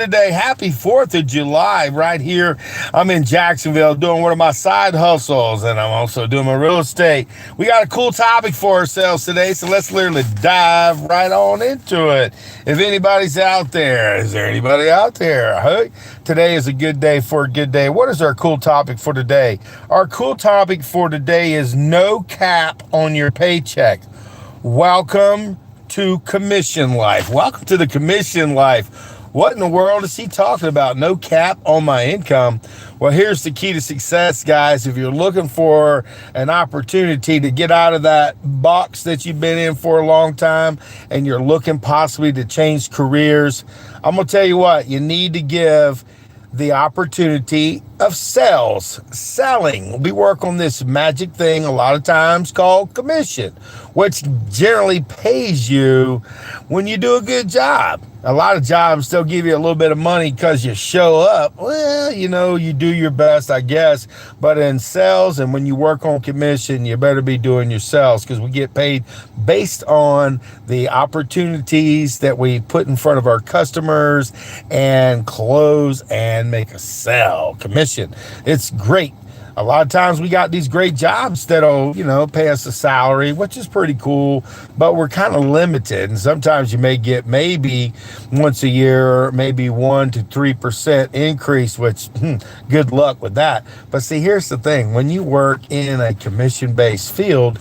today? Happy 4th of July right here. I'm in Jacksonville doing one of my side hustles, and I'm also doing my real estate. We got a cool topic for ourselves today, so let's literally dive right on into it. If anybody's out there, is there anybody out there? Hey, today is a good day for a good day. What is our cool topic for today? Our cool topic for today is no cap on your paycheck. Welcome to commission life. Welcome to the commission life. What in the world is he talking about? No cap on my income. Well, here's the key to success, guys. If you're looking for an opportunity to get out of that box that you've been in for a long time and you're looking possibly to change careers, I'm going to tell you what, you need to give the opportunity of selling. We work on this magic thing a lot of times called commission, which generally pays you when you do a good job. A lot of jobs still give you a little bit of money because you show up. Well, you do your best, I guess. But in sales and when you work on commission, you better be doing your sales because we get paid based on the opportunities that we put in front of our customers and close and make a sale. Commission. It's great. A lot of times we got these great jobs that'll, pay us a salary, which is pretty cool, but we're kind of limited. And sometimes you may get maybe once a year, maybe 1 to 3% increase, which good luck with that. But see, here's the thing. When you work in a commission-based field,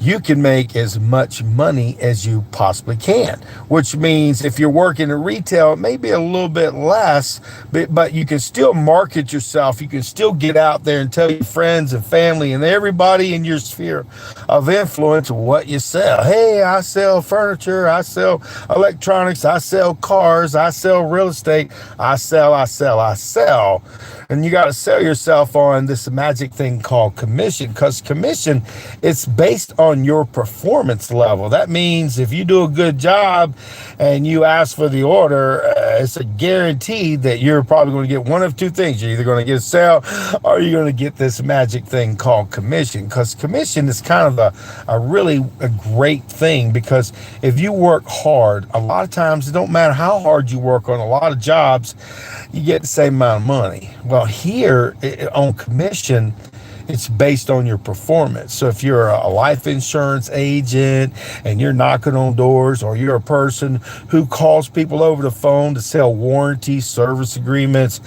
you can make as much money as you possibly can, which means if you're working in retail, it may be a little bit less, but you can still market yourself. You can still get out there and tell your friends and family and everybody in your sphere of influence what you sell. Hey, I sell furniture, I sell electronics, I sell cars, I sell real estate, I sell. And you got to sell yourself on this magic thing called commission, because commission, it's based on your performance level. That means if you do a good job and you ask for the order, it's a guarantee that you're probably going to get one of two things. You're either going to get a sale or you're going to get this magic thing called commission, because commission is kind of a great thing, because if you work hard, a lot of times it don't matter how hard you work on a lot of jobs, you get the same amount of money. Well, here on commission, it's based on your performance. So if you're a life insurance agent and you're knocking on doors, or you're a person who calls people over the phone to sell warranty service agreements,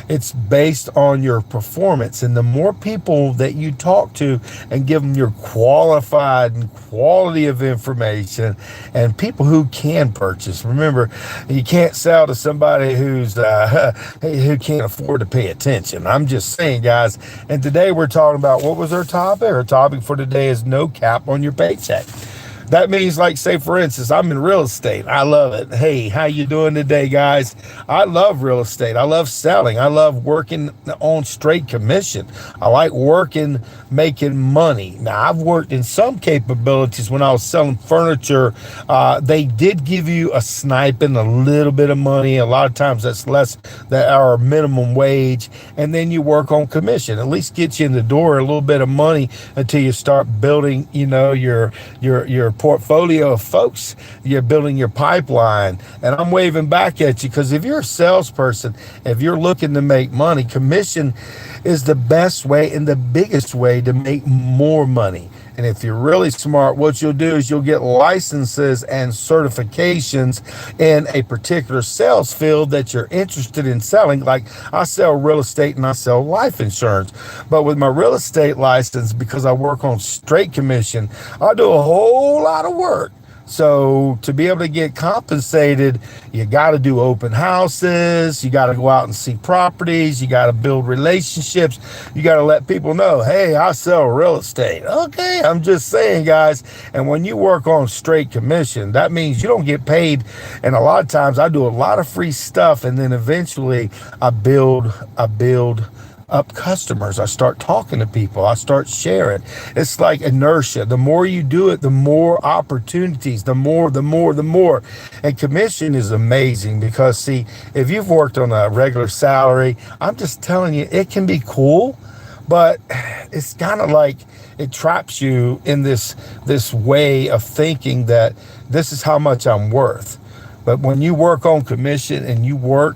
it's based on your performance. And the more people that you talk to and give them your qualified and quality of information, and people who can purchase. Remember, you can't sell to somebody who can't afford to pay attention. I'm just saying, guys. And today we're talking about, what was our topic? Our topic for today is no cap on your paycheck. That means, like, say, for instance, I'm in real estate. I love it. Hey, how you doing today, guys? I love real estate. I love selling. I love working on straight commission. I like working, making money. Now, I've worked in some capabilities when I was selling furniture. They did give you a stipend, a little bit of money. A lot of times that's less than our minimum wage. And then you work on commission. At least get you in the door a little bit of money until you start building, your portfolio of folks. You're building your pipeline. And I'm waving back at you, because if you're a salesperson, if you're looking to make money, commission is the best way and the biggest way to make more money. And if you're really smart, what you'll do is you'll get licenses and certifications in a particular sales field that you're interested in selling. Like, I sell real estate and I sell life insurance. But with my real estate license, because I work on straight commission, I do a whole lot of work. So to be able to get compensated, you got to do open houses. You got to go out and see properties. You got to build relationships. You got to let people know, hey, I sell real estate. Okay, I'm just saying, guys. And when you work on straight commission, that means you don't get paid. And a lot of times I do a lot of free stuff. And then eventually I build up customers. I start talking to people. I start sharing. It's like inertia. The more you do it, the more opportunities, the more. And commission is amazing because, see, if you've worked on a regular salary, I'm just telling you, it can be cool, but it's kind of like it traps you in this way of thinking that this is how much I'm worth. But when you work on commission and you work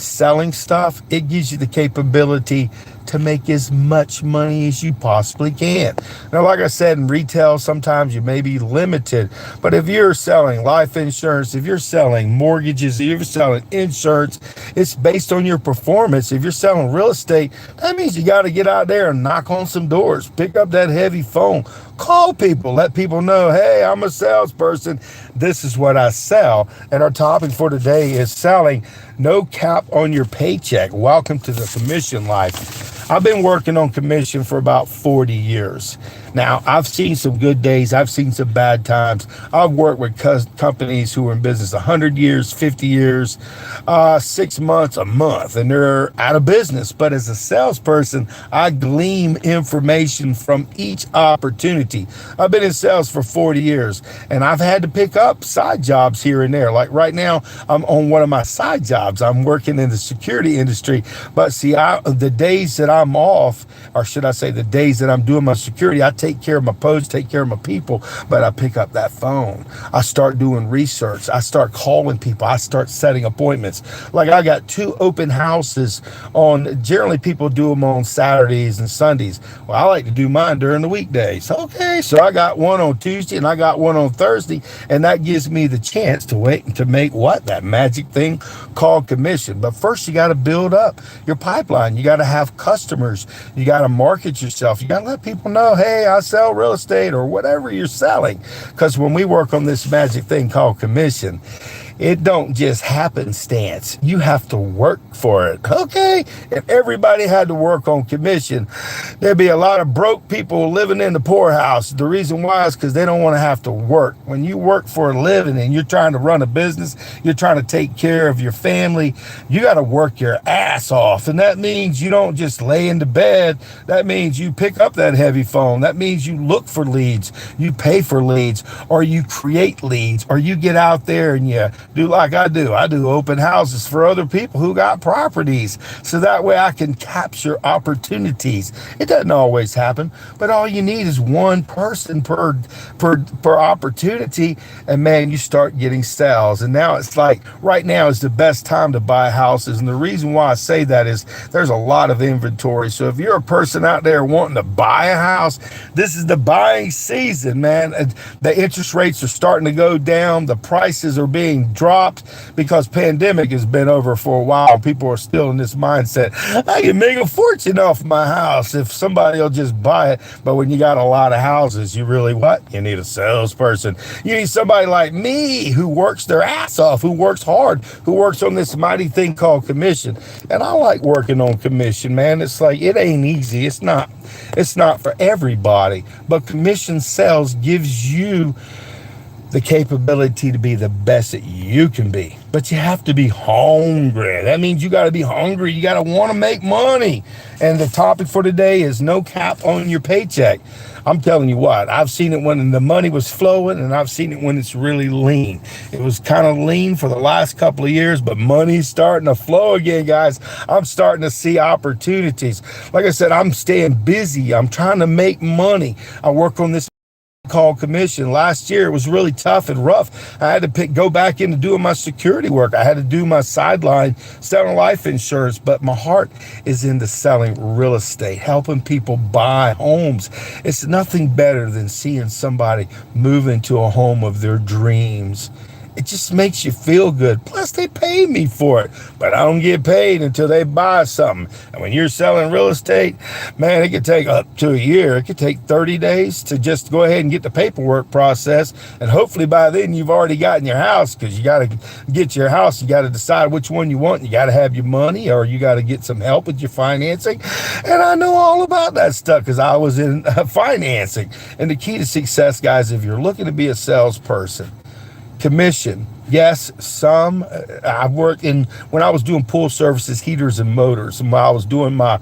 selling stuff, it gives you the capability to make as much money as you possibly can. Now, like I said, in retail, sometimes you may be limited, but if you're selling life insurance, if you're selling mortgages, if you're selling insurance, it's based on your performance. If you're selling real estate, that means you got to get out there and knock on some doors, pick up that heavy phone, call people, let people know, hey, I'm a salesperson. This is what I sell. And our topic for today is selling no cap on your paycheck. Welcome to the commission life. I've been working on commission for about 40 years. Now, I've seen some good days. I've seen some bad times. I've worked with companies who were in business 100 years, 50 years, 6 months, a month, and they're out of business. But as a salesperson, I glean information from each opportunity. I've been in sales for 40 years, and I've had to pick up side jobs here and there. Like right now, I'm on one of my side jobs. I'm working in the security industry. But see, the days that I'm off, or should I say the days that I'm doing my security, I take care of my posts, take care of my people, but I pick up that phone. I start doing research. I start calling people. I start setting appointments. Like I got 2 open houses generally people do them on Saturdays and Sundays. Well, I like to do mine during the weekdays. Okay, so I got one on Tuesday and I got one on Thursday, and that gives me the chance to make what? That magic thing called commission. But first you got to build up your pipeline. You got to have customers. You got to market yourself. You got to let people know, hey, I sell real estate or whatever you're selling. Because when we work on this magic thing called commission, it don't just happenstance. You have to work for it. Okay? If everybody had to work on commission, there'd be a lot of broke people living in the poorhouse. The reason why is because they don't want to have to work. When you work for a living and you're trying to run a business, you're trying to take care of your family, you got to work your ass off. And that means you don't just lay in the bed. That means you pick up that heavy phone. That means you look for leads, you pay for leads, or you create leads, or you get out there and you do like I do. I do open houses for other people who got properties. So that way I can capture opportunities. It doesn't always happen, but all you need is one person per opportunity. And man, you start getting sales. And now it's like right now is the best time to buy houses. And the reason why I say that is there's a lot of inventory. So if you're a person out there wanting to buy a house, this is the buying season, man. The interest rates are starting to go down. The prices are being dropped because pandemic has been over for a while. People are still in this mindset. I can make a fortune off my house if somebody will just buy it. But when you got a lot of houses, you really what? You need a salesperson. You need somebody like me who works their ass off, who works hard, who works on this mighty thing called commission. And I like working on commission, man. It's like, it ain't easy. It's not for everybody, but commission sales gives you the capability to be the best that you can be. But you have to be hungry. That means you got to be hungry. You got to want to make money. And the topic for today is no cap on your paycheck. I'm telling you what, I've seen it when the money was flowing, and I've seen it when it's really lean. It was kind of lean for the last couple of years, but money's starting to flow again, guys. I'm starting to see opportunities. Like I said, I'm staying busy. I'm trying to make money. I work on this called commission. Last year it was really tough and rough. I had to go back into doing my security work. I had to do my sideline selling life insurance, but my heart is into selling real estate, helping people buy homes. It's nothing better than seeing somebody move into a home of their dreams. It just makes you feel good. Plus, they pay me for it, but I don't get paid until they buy something. And when you're selling real estate, man, it could take up to a year. It could take 30 days to just go ahead and get the paperwork process. And hopefully by then you've already gotten your house, because you got to get your house. You got to decide which one you want. You got to have your money, or you got to get some help with your financing. And I know all about that stuff because I was in financing. And the key to success, guys, if you're looking to be a salesperson, commission. Yes, some. I've worked when I was doing pool services, heaters and motors, and while I was doing my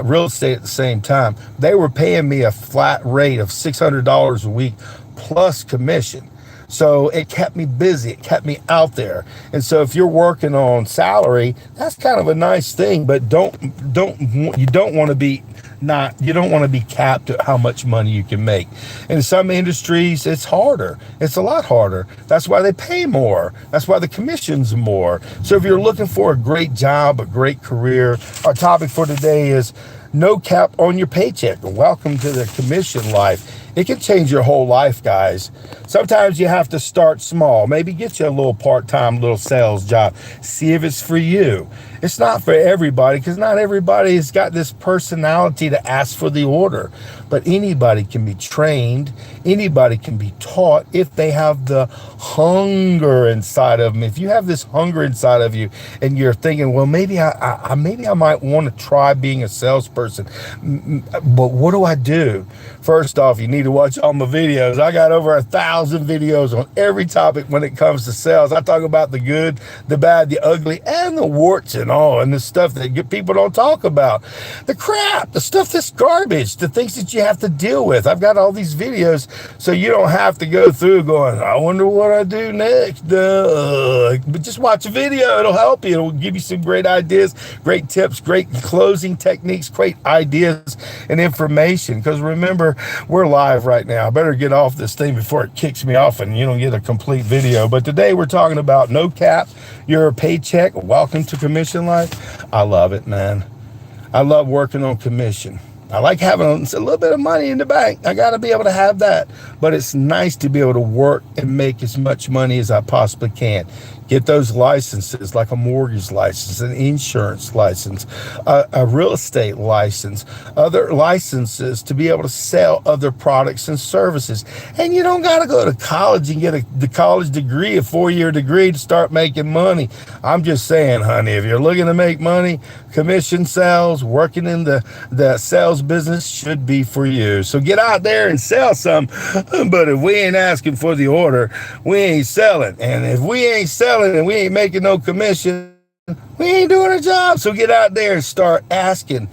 real estate at the same time, they were paying me a flat rate of $600 a week plus commission. So it kept me busy. It kept me out there. And so if you're working on salary, that's kind of a nice thing, but you don't want to be not, you don't want to be capped at how much money you can make. In some industries, it's harder. It's a lot harder. That's why they pay more. That's why the commission's more. So if you're looking for a great job, a great career, our topic for today is no cap on your paycheck. Welcome to the commission life. It can change your whole life, guys. Sometimes you have to start small. Maybe get you a little part-time little sales job. See if it's for you. It's not for everybody, because not everybody has got this personality to ask for the order. But anybody can be trained. Anybody can be taught if they have the hunger inside of them. If you have this hunger inside of you and you're thinking, well, maybe I might want to try being a salesperson, but what do I do? First off, you need to watch all my videos. I got over 1,000 videos on every topic when it comes to sales. I talk about the good, the bad, the ugly, and the warts and all, and the stuff that people don't talk about. The crap, the stuff that's garbage, the things that you have to deal with. I've got all these videos so you don't have to go through going, I wonder what I do next. But just watch a video. It'll help you. It'll give you some great ideas, great tips, great closing techniques, great ideas and information. Because remember, we're live right now. I better get off this thing before it kicks me off and you don't get a complete video. But today we're talking about no cap your paycheck. Welcome to commission life. I love it, man. I love working on commission. I like having a little bit of money in the bank. I got to be able to have that. But it's nice to be able to work and make as much money as I possibly can. Get those licenses, like a mortgage license, an insurance license, a real estate license, other licenses to be able to sell other products and services. And you don't got to go to college and get the college degree, a 4-year degree to start making money. I'm just saying, honey, if you're looking to make money, commission sales, working in the sales business should be for you. So get out there and sell some. But if we ain't asking for the order, we ain't selling. And if we ain't selling, and we ain't making no commission, we ain't doing a job. So get out there and start asking,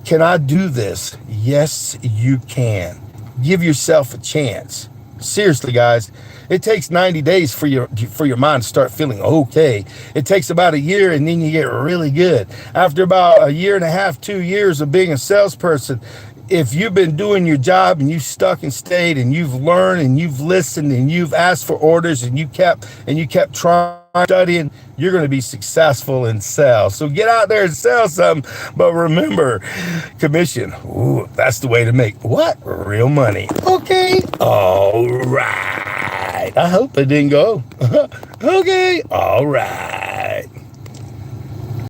can I do this? Yes, you can. Give yourself a chance. Seriously, guys, it takes 90 days for your mind to start feeling okay. It takes about a year, and then you get really good. After about a year and a half, 2 years of being a salesperson, if you've been doing your job and you've stuck and stayed and you've learned and you've listened and you've asked for orders and you kept trying, studying, you're going to be successful in sales. So get out there and sell something. But remember, commission, ooh, that's the way to make what? Real money. Okay. All right. I hope it didn't go. Okay. All right.